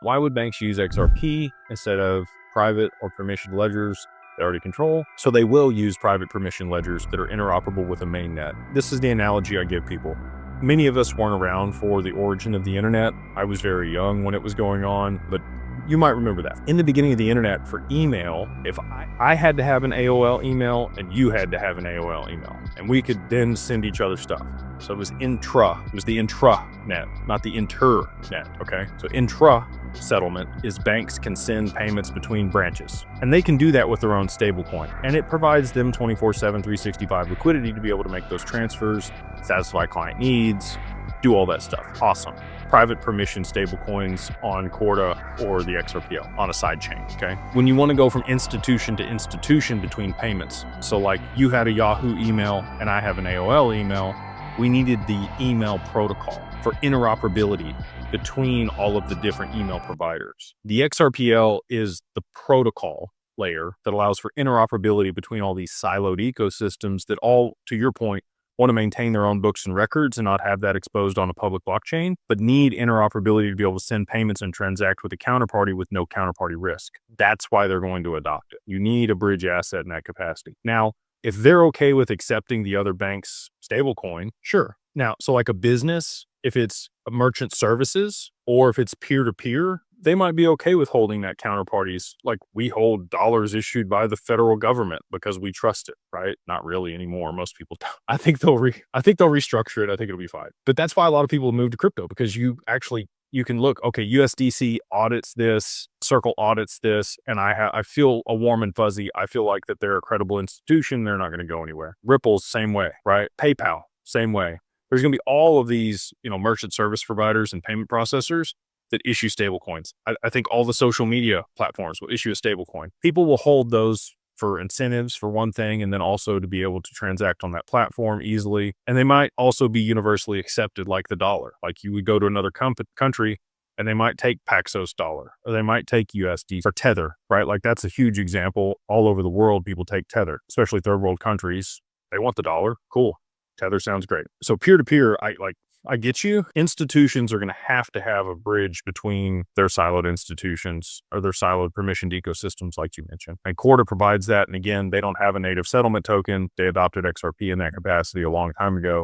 Why would banks use XRP instead of private or permissioned ledgers they already control? So they will use private permission ledgers that are interoperable with a mainnet. This is the analogy I give people. Many of us weren't around for the origin of the internet. I was very young when it was going on, but you might remember that. In the beginning of the internet, for email, if I had to have an AOL email and you had to have an AOL email, and we could then send each other stuff. So it was the intranet, not the internet, okay? So intra settlement is banks can send payments between branches, and they can do that with their own stablecoin, and it provides them 24/7, 365 liquidity to be able to make those transfers, satisfy client needs, do all that stuff. Awesome. Private permission stablecoins on Corda or the XRPL on a side chain, okay? When you want to go from institution to institution between payments, so like you had a Yahoo email and I have an AOL email, we needed the email protocol for interoperability between all of the different email providers. The XRPL is the protocol layer that allows for interoperability between all these siloed ecosystems that all, to your point, want to maintain their own books and records and not have that exposed on a public blockchain, but need interoperability to be able to send payments and transact with a counterparty with no counterparty risk. That's why they're going to adopt it. You need a bridge asset in that capacity. Now, if they're okay with accepting the other bank's stablecoin, sure. Now, so like a business, if it's a merchant services or if it's peer-to-peer, they might be okay with holding that counterparties. Like we hold dollars issued by the federal government because we trust it, right? Not really anymore. Most people don't. I think they'll restructure it. I think it'll be fine. But that's why a lot of people move to crypto, because you can look, okay, USDC audits this, Circle audits this, and I feel a warm and fuzzy. I feel like that they're a credible institution. They're not going to go anywhere. Ripple's same way, right? PayPal, same way. There's going to be all of these, merchant service providers and payment processors that issue stablecoins. I think all the social media platforms will issue a stablecoin. People will hold those for incentives, for one thing, and then also to be able to transact on that platform easily. And they might also be universally accepted like the dollar. Like you would go to another country and they might take Paxos dollar, or they might take USD or Tether, right? Like that's a huge example. All over the world, people take Tether, especially third world countries. They want the dollar. Cool. Tether sounds great. So peer-to-peer, I get you. Institutions are going to have a bridge between their siloed institutions or their siloed permissioned ecosystems, like you mentioned. And Corda provides that. And again, they don't have a native settlement token. They adopted XRP in that capacity a long time ago.